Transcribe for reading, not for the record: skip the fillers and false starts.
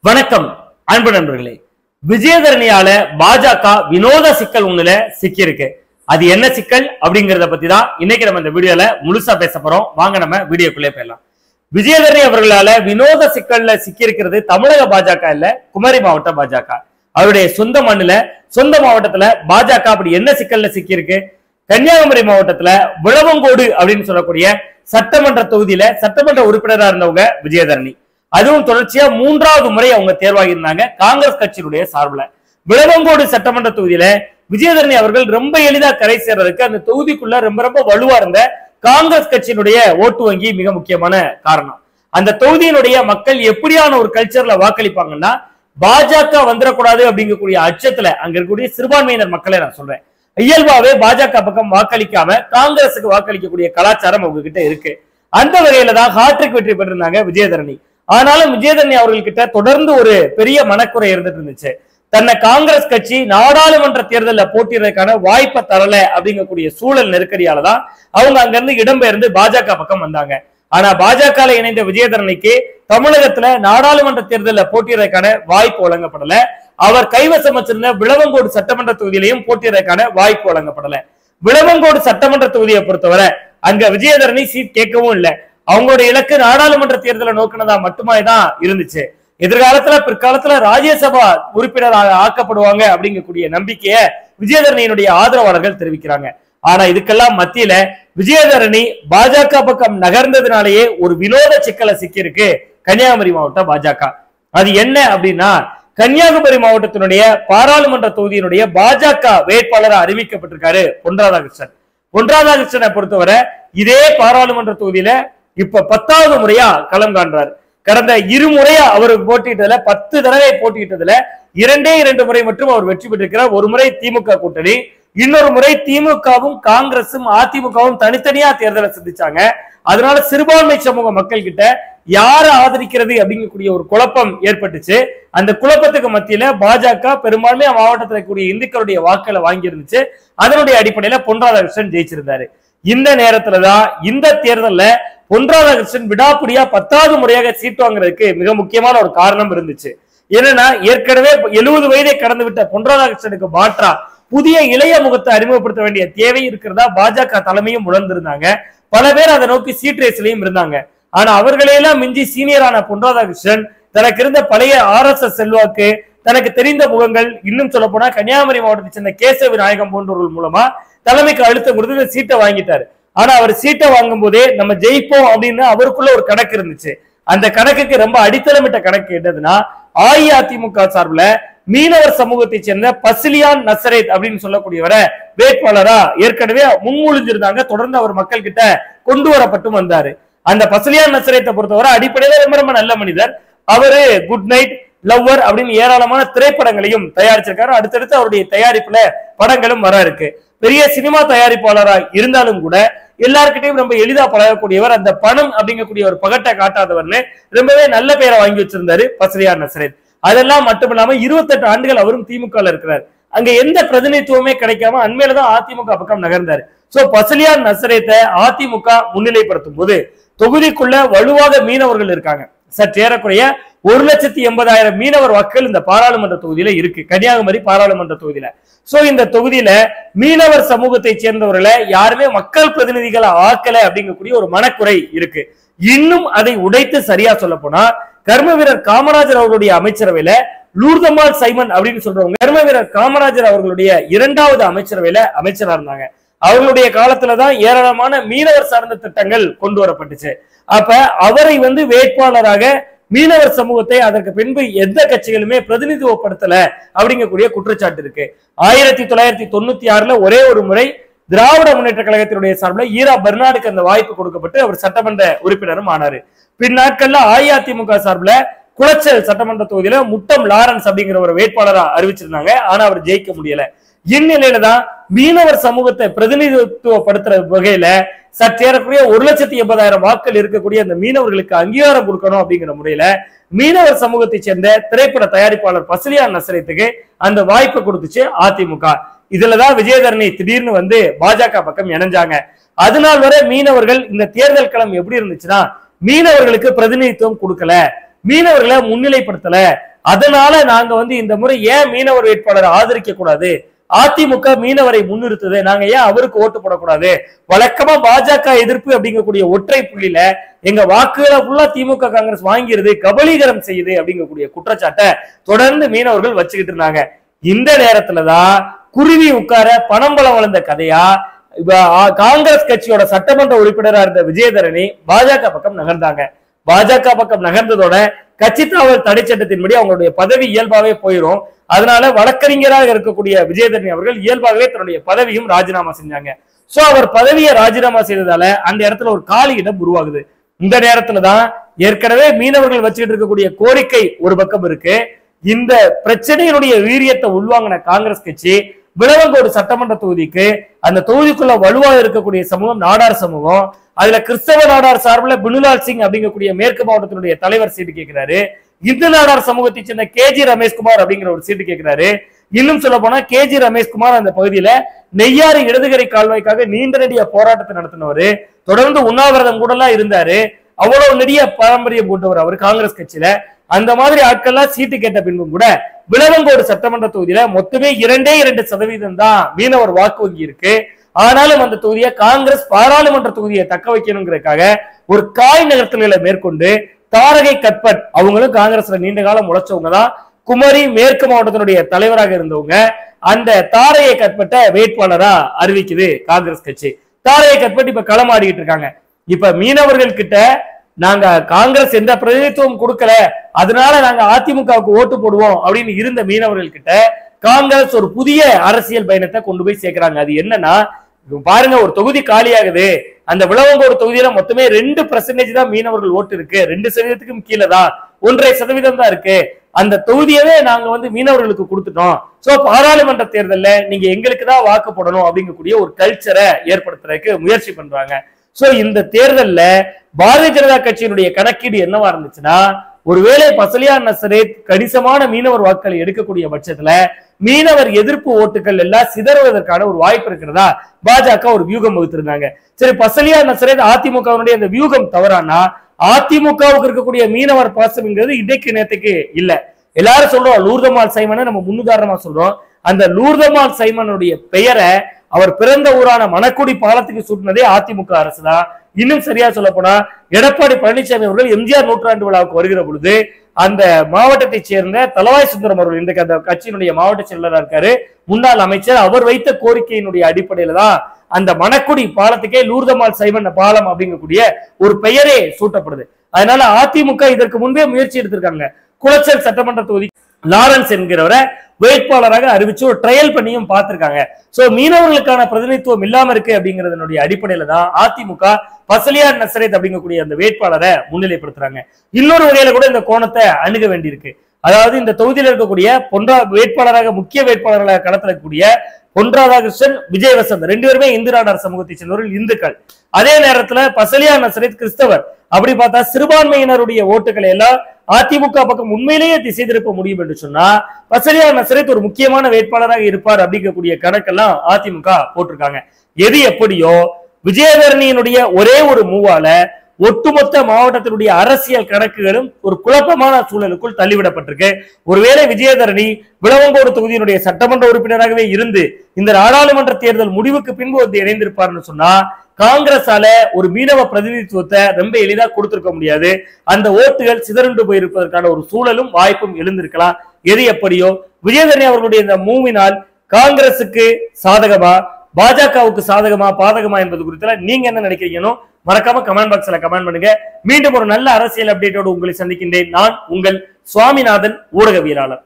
வணக்கம் அன்பு நண்பர்களே. விஜயதரணியால பாஜக வினோத சிக்கல் ஒண்ணுல சிக்கி இருக்கு. அது என்ன சிக்கல் அப்படிங்கறத பத்தி தான் இன்னைக்கு நம்ம இந்த வீடியோல முழுசா பேச போறோம். வாங்க நம்ம வீடியோக்குள்ளே போயிடலாம். விஜயதரணி அவர்களால வினோத சிக்கல்ல சிக்கி இருக்கிறது தமிழக பாஜக இல்ல, குமரி மாவட்ட பாஜக. அவருடைய சொந்த மண்ணுல சொந்த மாவட்டத்துல பாஜக அப்படி என்ன சிக்கல்ல சிக்கி இருக்கு? கன்னியாகுமரி மாவட்டத்துல விளவங்கோடு அப்படின்னு சொல்லக்கூடிய சட்டமன்ற தொகுதியில சட்டமன்ற உறுப்பினராக இருந்தவங்க விஜயதரணி. அதுவும் தொடர்ச்சியா 3வது முறை அவங்க தேர்வாகி இருந்தாங்க காங்கிரஸ் கட்சியினுடைய சார்பில். விளவங்கோடு சட்டமன்ற தொகுதியில விஜயதரணி அவர்கள் ரொம்ப எளிதா கரை சேர்றதுக்கு அந்த தொகுதிக்குள்ள ரொம்ப ரொம்ப வலுவா இருந்த காங்கிரஸ் கட்சியினுடைய ஓட்டு வங்கி மிக முக்கியமான காரணம். அந்த தொகுதியினுடைய மக்கள் எப்படியான ஒரு கல்ச்சர்ல வாக்களிப்பாங்கன்னா, பாஜக வந்துடக்கூடாது அப்படிங்கக்கூடிய அச்சத்துல அங்க இருக்கக்கூடிய சிறுபான்மையினர் மக்களை நான் சொல்றேன், இயல்பாவே பாஜக பக்கம் வாக்களிக்காம காங்கிரசுக்கு வாக்களிக்கக்கூடிய கலாச்சாரம் அவங்க கிட்ட இருக்கு. அந்த வகையில தான் ஹாட்ரிக் வெற்றி பெற்றிருந்தாங்க விஜயதரணி. ஆனாலும் விஜயதரணி அவர்கள் கிட்ட தொடர்ந்து ஒரு பெரிய மனக்குறை இருந்துட்டு இருந்துச்சு. தன்னை காங்கிரஸ் கட்சி நாடாளுமன்ற தேர்தலில் போட்டியிடறதுக்கான வாய்ப்பை தரல அப்படிங்கக்கூடிய சூழல் நெருக்கடியாலதான் அவங்க அங்கிருந்து இடம்பெயர்ந்து பாஜக பக்கம் வந்தாங்க. ஆனா பாஜக இணைந்த விஜயதரணிக்கு தமிழகத்துல நாடாளுமன்ற தேர்தலில் போட்டியிடறதுக்கான வாய்ப்பு வழங்கப்படல. அவர் கைவசம் வச்சிருந்த விளவங்கோடு சட்டமன்ற தொகுதியிலையும் போட்டியிடறதுக்கான வாய்ப்பு வழங்கப்படல. விளவங்கோடு சட்டமன்ற தொகுதியை பொறுத்தவரை அங்க விஜயதரணி சீட் கேட்கவும் இல்லை. அவங்களுடைய இலக்கு நாடாளுமன்ற தேர்தலை நோக்கினதா மட்டுமே தான் இருந்துச்சு. எதிர்காலத்துல பிற்காலத்துல ராஜ்யசபா உறுப்பினராக ஆக்கப்படுவாங்க அப்படிங்கக்கூடிய நம்பிக்கையை விஜயதரணியினுடைய ஆதரவாளர்கள் தெரிவிக்கிறாங்க. ஆனா இதுக்கெல்லாம் மத்தியில விஜயதரணி பாஜக பக்கம் நகர்ந்ததுனாலேயே ஒரு வினோத சிக்கலை சிக்கி இருக்கு கன்னியாகுமரி மாவட்ட பாஜக. அது என்ன அப்படின்னா, கன்னியாகுமரி மாவட்டத்தினுடைய பாராளுமன்ற தொகுதியினுடைய பாஜக வேட்பாளராக அறிவிக்கப்பட்டிருக்காரு பொன் ராதாகிருஷ்ணன். பொன் ராதாகிருஷ்ணனை பொறுத்தவரை இதே பாராளுமன்ற தொகுதியில இப்ப 10வது முறையா களம் காண்றாரு. கடந்த 2 முறையா அவர் போட்டியிட்டதுல 10 தடவை போட்டியிட்டதுல 2 முறை மட்டும் அவர் வெற்றி பெற்றிருக்கிறார். ஒரு முறை திமுக கூட்டணி, இன்னொரு முறை திமுகவும் காங்கிரசும் அதிமுகவும் தனித்தனியா தேர்தலை சந்திச்சாங்க. அதனால சிறுபான்மை சமூக மக்கள் கிட்ட யாரை ஆதரிக்கிறது அப்படிங்கக்கூடிய ஒரு குழப்பம் ஏற்பட்டுச்சு. அந்த குழப்பத்துக்கு மத்தியில பாஜக பெரும்பான்மையா மாவட்டத்தில் இருக்கக்கூடிய இந்துக்களுடைய வாக்களை வாங்கி இருந்துச்சு. அதனுடைய அடிப்படையில பொன் ராதாகிருஷ்ணன் ஜெயிச்சிருந்தாரு. இந்த நேரத்துலதான் இந்த தேர்தல்ல பொன் ராதாகிருஷ்ணன் விடாப்பிடியா 10வது முறையாக சீட் வாங்குறதுக்கு மிக முக்கியமான ஒரு காரணம் இருந்துச்சு. என்னன்னா, ஏற்கனவே 70 வயதை கடந்து விட்ட பொன் ராதாகிருஷ்ணனுக்கு மாற்றா புதிய இளைய முகத்தை அறிமுகப்படுத்த வேண்டிய தேவை இருக்கிறதா பாஜக தலைமையும் உணர்ந்திருந்தாங்க. பல பேர் அதை நோக்கி சீட் ரேஸ்லயும் இருந்தாங்க. ஆனா அவர்களையெல்லாம் மிஞ்சி சீனியரான பொன் ராதாகிருஷ்ணன் தனக்கு இருந்த பழைய RSS செல்வாக்கு, தனக்கு தெரிந்த முகங்கள், இன்னும் சொல்ல போனா கன்னியாகுமரி மாவட்டத்தை சேர்ந்த கேசவ விநாயகம் போன்றவர்கள் மூலமா தலைமைக்கு அழுத்தம் கொடுத்து சீட்டை வாங்கிட்டாரு. ஆனா அவர் சீட்டை வாங்கும் போதே நம்ம ஜெயிப்போம் அப்படின்னு அவருக்குள்ள ஒரு கணக்கு இருந்துச்சு. அந்த கணக்குக்கு ரொம்ப அடித்தளமிட்ட கணக்கு என்னதுன்னா, அஇஅதிமுக சார்பில் மீனவர் சமூகத்தை சேர்ந்த பசிலியான் நசரேத் அப்படின்னு சொல்லக்கூடியவரை வேட்பாளரா ஏற்கனவே முன்மொழிஞ்சிருந்தாங்க. தொடர்ந்து அவர் மக்கள் கிட்ட கொண்டு வரப்பட்டும் வந்தாரு. அந்த பசிலியான் நசரேத்தை பொறுத்தவரை அடிப்படையில ரொம்ப ரொம்ப நல்ல மனிதர். அவரு குட் நைட், லவ்வர் அப்படின்னு ஏராளமான திரைப்படங்களையும் தயாரிச்சிருக்காரு. அடுத்தடுத்து அவருடைய தயாரிப்புல படங்களும் வர இருக்கு. பெரிய சினிமா தயாரிப்பாளரா இருந்தாலும் கூட எல்லாருக்கிட்டையும் ரொம்ப எளிதா பழகக்கூடியவர். அந்த பணம் அப்படிங்கக்கூடிய ஒரு பகட்டை காட்டாதவர்னு ரொம்பவே நல்ல பெயரை வாங்கி வச்சிருந்தாரு பசிலியான் நசரேத். அதெல்லாம் மட்டும் இல்லாம 28 ஆண்டுகள் அவரும் திமுக இருக்கிறார். அங்க எந்த பிரதிநிதித்துவமே கிடைக்காம அண்மையிலதான் அதிமுக பக்கம் நகர்ந்தாரு. சோ பசிலியான் நசரேத்தை அதிமுக முன்னிலைப்படுத்தும் போது தொகுதிக்குள்ள வலுவாக மீனவர்கள் இருக்காங்க. சற்று ஏறக்குறைய 1,80,000 மீனவர் வாக்குகள் இந்த பாராளுமன்ற தொகுதியில இருக்கு, கன்னியாகுமரி பாராளுமன்ற தொகுதியில. சோ இந்த தொகுதியில மீனவர் சமூகத்தை சேர்ந்தவர்களை யாருமே மக்கள் பிரதிநிதிகளை ஆக்கல அப்படிங்கக்கூடிய ஒரு மனக்குறை இருக்கு. இன்னும் அதை உடைத்து சரியா சொல்ல போனா, கர்ம வீரர் காமராஜர் அவர்களுடைய அமைச்சரவையில லூர்தம்மாள் சைமன் அப்படின்னு சொல்றவங்க கர்ம வீரர் காமராஜர் அவர்களுடைய 2வது அமைச்சரவையில அமைச்சரா இருந்தாங்க. அவர்களுடைய காலத்துலதான் ஏராளமான மீனவர் சார்ந்த திட்டங்கள் கொண்டு வரப்பட்டுச்சு. அப்ப அவரை வேட்பாளராக மீனவர் சமூகத்தை அதற்கு பின்பு எந்த கட்சிகளுமே பிரதிநிதித்துவப்படுத்தல அப்படிங்கக்கூடிய குற்றச்சாட்டு இருக்கு. 1996 ஒரே ஒரு முறை திராவிட முன்னேற்ற கழகத்தினுடைய சார்பில் ஈரா பெர்னாடுக்கு அந்த வாய்ப்பு கொடுக்கப்பட்டு அவர் சட்டமன்ற உறுப்பினரும் ஆனாரு. பின் நாட்கள்ல அஇஅதிமுக சார்பில் குளச்சல் சட்டமன்ற தொகுதியில முட்டம் லாரன்ஸ் அப்படிங்கிற ஒரு வேட்பாளரா அறிவிச்சிருந்தாங்க. ஆனா அவர் ஜெயிக்க முடியல. இந்நிலையில தான் மீனவர் சமூகத்தை பிரதிநிதித்துவப்படுத்துற வகையில சற்றேறக்குரிய 1,80,000 வாக்கள் இருக்கக்கூடிய அந்த மீனவர்களுக்கு அங்கீகாரம் கொடுக்கணும் அப்படிங்கிற முறையில மீனவர் சமூகத்தை சேர்ந்த திரைப்பட தயாரிப்பாளர் பசிலியான் நசரேத்துக்கு அந்த வாய்ப்பு கொடுத்துச்சு அதிமுக. இதுலதான் விஜயதரணி திடீர்னு பாஜக பக்கம் இணைஞ்சாங்க. அதனால் வரை மீனவர்கள் இந்த தேர்தல் களம் எப்படி இருந்துச்சுன்னா, மீனவர்களுக்கு பிரதிநிதித்துவம் கொடுக்கல, மீனவர்களை முன்னிலைப்படுத்தல, அதனால நாங்க இந்த முறை ஏன் மீனவர் வேட்பாளரை ஆதரிக்க கூடாது, அதிமுக மீனவரை முன்னிறுத்துது, நாங்க ஏன் அவருக்கு ஓட்டு போடக்கூடாது, வழக்கமா பாஜக எதிர்ப்பு அப்படிங்கக்கூடிய ஒற்றை புள்ளியில எங்க வாக்குகளை ஃபுல்லா திமுக காங்கிரஸ் வாங்கிருது, கபலீகரம் செய்யுது அப்படிங்கக்கூடிய குற்றச்சாட்டை தொடர்ந்து மீனவர்கள் வச்சுக்கிட்டு இருந்தாங்க. இந்த நேரத்துலதான் குருவி உட்கார பணம் பலம் வளர்ந்த கதையா காங்கிரஸ் கட்சியோட சட்டமன்ற உறுப்பினராக இருந்த விஜயதரணி பாஜக பக்கம் நகர்ந்தாங்க. பாஜக பக்கம் நகர்ந்ததோட கட்சி தாவல் தடை சட்டத்தின்படி அவங்களுடைய பதவி இயல்பாவே போயிடும். அதனால வழக்கறிஞராக இருக்கக்கூடிய விஜயதரணி அவர்கள் இயல்பாகவே தன்னுடைய பதவியும் ராஜினாமா செஞ்சாங்க. சோ அவர் பதவியை ராஜினாமா செய்ததால அந்த இடத்துல ஒரு காலி இடம் உருவாகுது. இந்த நேரத்துலதான் ஏற்கனவே மீனவர்கள் வச்சுக்கிட்டு இருக்கக்கூடிய கோரிக்கை ஒரு பக்கம் இருக்கு. இந்த பிரச்சனையினுடைய வீரியத்தை உள்வாங்கின காங்கிரஸ் கட்சி விளவங்கோடு சட்டமன்ற தொகுதிக்கு, அந்த தொகுதிக்குள்ள வலுவாக இருக்கக்கூடிய சமூகம் நாடார் சமூகம், அதுல கிறிஸ்தவ நாடார் சார்பில் பினுலால் சிங் அப்படிங்கக்கூடிய மேற்கு மாவட்டத்தினுடைய தலைவர் சீட்டு கேட்கிறாரு. இந்து நாடார் சமூகத்தை சேர்ந்த கேஜி ரமேஷ்குமார் அப்படிங்கிற ஒரு சீட்டு கேட்கிறாரு. இன்னும் சொல்ல போனா கேஜி ரமேஷ்குமார் அந்த பகுதியில நெய்யாறு இடதுகரை கால்வாய்க்காக நீண்ட நெடிய போராட்டத்தை நடத்தினவரு, தொடர்ந்து உண்ணாவிரதம் கூட எல்லாம் இருந்தாரு. அவ்வளவு நெடிய பாரம்பரியம் கொண்டவர் அவர் காங்கிரஸ் கட்சியில. அந்த மாதிரி ஆட்கள்லாம் சீட்டு கேட்ட பின்பும் கூட விளவங்கோடு சட்டமன்ற தொகுதியில மொத்தமே 2% தான் மீனவர் வாக்கு வங்கி இருக்கு. ஆனாலும் அந்த தொகுதியை காங்கிரஸ் பாராளுமன்ற தொகுதியை தக்க வைக்கணுங்கிறதுக்காக ஒரு காய் நகர்த்தல்களை மேற்கொண்டு தாரகை கட்பட், அவங்களும் காங்கிரஸ்ல நீண்ட காலம் உழைச்சவங்க தான், குமரி மேற்கு மாவட்டத்தினுடைய தலைவராக இருந்தவங்க, அந்த தாரகை கட்பட்ட வேட்பாளரா அறிவிக்குது காங்கிரஸ் கட்சி. தாரகை கட்பட் இப்ப களமாடிக்கிட்டு இருக்காங்க. இப்ப மீனவர்கள் கிட்ட நாங்க காங்கிரஸ் எந்த பிரதிநிதித்துவம் கொடுக்கல, அதனால நாங்க அதிமுகவுக்கு ஓட்டு போடுவோம் அப்படின்னு இருந்த மீனவர்கள் கிட்ட காங்கிரஸ் ஒரு புதிய அரசியல் பயணத்தை கொண்டு போய் சேர்க்கிறாங்க. அது என்னன்னா, பாருங்க, ஒரு தொகுதி காலியாகுது, அந்த விளவங்கோடு தொகுதியில மொத்தமே 2% தான் மீனவர்கள் ஓட்டு இருக்கு, 2% கீழே தான், 1.5% தான் இருக்கு. அந்த தொகுதியவே நாங்க மீனவர்களுக்கு கொடுத்துட்டோம். சோ பாராளுமன்ற தேர்தல்ல நீங்க எங்களுக்கு தான் வாக்கு போடணும் அப்படிங்கக்கூடிய ஒரு கல்ச்சரை ஏற்படுத்துறதுக்கு முயற்சி பண்றாங்க. சோ இந்த தேர்தல்ல பாரதிய ஜனதா கட்சியினுடைய கணக்கீடு என்னவா இருந்துச்சுன்னா, ஒருவேளை பசலியார் நசரேத் கணிசமான மீனவர் வாக்குகளை எடுக்கக்கூடிய பட்சத்துல மீனவர் எதிர்ப்பு ஓட்டுகள் எல்லாம் சிதறுவதற்கான ஒரு வாய்ப்பு இருக்கிறதா பாஜக ஒரு வியூகம் வகுத்திருந்தாங்க. சரி, பசலியார் நசரேத் அதிமுகவினுடைய அந்த வியூகம் தவறானா, அதிமுகவுக்கு இருக்கக்கூடிய மீனவர் பாசம்ங்கிறது இன்றைக்கு நேரத்துக்கு இல்ல. எல்லாரும் சொல்றோம் லூர்தமால் சைமனை நம்ம முன்னுதாரணமா சொல்றோம். அந்த லூர்தமால் சைமனுடைய பெயரை அவர் பிறந்த ஊரான மணக்குடி பாலத்துக்கு சூட்டினதே அதிமுக அரசு தான். இன்னும் சரியா சொல்ல போனா எடப்பாடி பழனிசாமி அவர்கள் எம்ஜிஆர் நூற்றாண்டு விழாவுக்கு வருகிற பொழுது அந்த மாவட்டத்தை சேர்ந்த தலவாய் சுந்தரம் அவர்கள் இன்றைக்கு அந்த கட்சியினுடைய மாவட்ட செயலராக இருக்காரு, முன்னாள் அமைச்சர், அவர் வைத்த கோரிக்கையினுடைய அடிப்படையில தான் அந்த மணக்குடி பாலத்துக்கே லூர்தமால் சைமன் பாலம் அப்படிங்கக்கூடிய ஒரு பெயரே சூட்டப்படுது. அதனால அதிமுக இதற்கு முன்பே முயற்சி எடுத்திருக்காங்க. குளச்சல் சட்டமன்ற தொகுதி லாரன்ஸ் என்கிறவரை வேட்பாளராக அறிவிச்சு ஒரு ட்ரையல் பண்ணியும் பார்த்திருக்காங்க. சோ மீனவர்களுக்கான பிரதிநிதித்துவம் இல்லாம இருக்கு அப்படிங்கறதனுடைய அடிப்படையில தான் அதிமுக பசலியார் நசரேத் அப்படிங்கக்கூடிய அந்த வேட்பாளரை முன்னிலைப்படுத்துறாங்க. இன்னொரு வகையில கூட இந்த கோணத்தை அணுக வேண்டியிருக்கு. அதாவது இந்த தொகுதியில் இருக்கக்கூடிய வேட்பாளராக முக்கிய வேட்பாளர்களாக களத்திலக்கூடிய பொன் ராதாகிருஷ்ணன், விஜயவசந்த் 2 பேருமே இந்து நாடார் சமூகத்தை சேர்ந்தவர்கள், இந்துக்கள். அதே நேரத்துல பசலியார் நசரேத் கிறிஸ்தவர். அப்படி பார்த்தா சிறுபான்மையினருடைய ஓட்டுகளை எல்லாம் அதிமுக பக்கம் உண்மையிலேயே திசை திருப்ப முடியும் என்று சொன்னா பசலியார் நசரேத் ஒரு முக்கியமான வேட்பாளராக இருப்பார் அப்படிங்கக்கூடிய கணக்கெல்லாம் அதிமுக போட்டிருக்காங்க. எது எப்படியோ விஜயதரணியினுடைய ஒரே ஒரு மூவால ஒட்டுமொத்த மாவட்டத்தினுடைய அரசியல் கணக்குகளும் ஒரு குழப்பமான சூழலுக்குள் தள்ளிவிடப்பட்டிருக்கு. ஒருவேளை விஜயதரணி விளவங்கோடு தொகுதியினுடைய சட்டமன்ற உறுப்பினராகவே இருந்து இந்த நாடாளுமன்ற தேர்தல் முடிவுக்கு பின்பு இணைந்திருப்பார்னு சொன்னா காங்கிரஸால ஒரு மீனவ பிரதிநிதித்துவத்தை ரொம்ப எளிதா கொடுத்திருக்க முடியாது. அந்த ஓட்டுகள் சிதறுண்டு போயிருப்பதற்கான ஒரு சூழலும் வாய்ப்பும் எழுந்திருக்கலாம். எது எப்படியோ விஜயதரணி அவர்களுடைய இந்த மூவினால் காங்கிரசுக்கு சாதகமா, பாஜகவுக்கு சாதகமா பாதகமா என்பது குறித்து நீங்க என்ன நினைக்கிறீங்கன்னு மறக்காம கமெண்ட் பாக்ஸ்ல கமெண்ட் பண்ணுங்க. மீண்டும் ஒரு நல்ல அரசியல் அப்டேட்டோடு உங்களை சந்திக்கின்றேன். நான் உங்கள் சுவாமிநாதன், ஊடகவியலாளர்.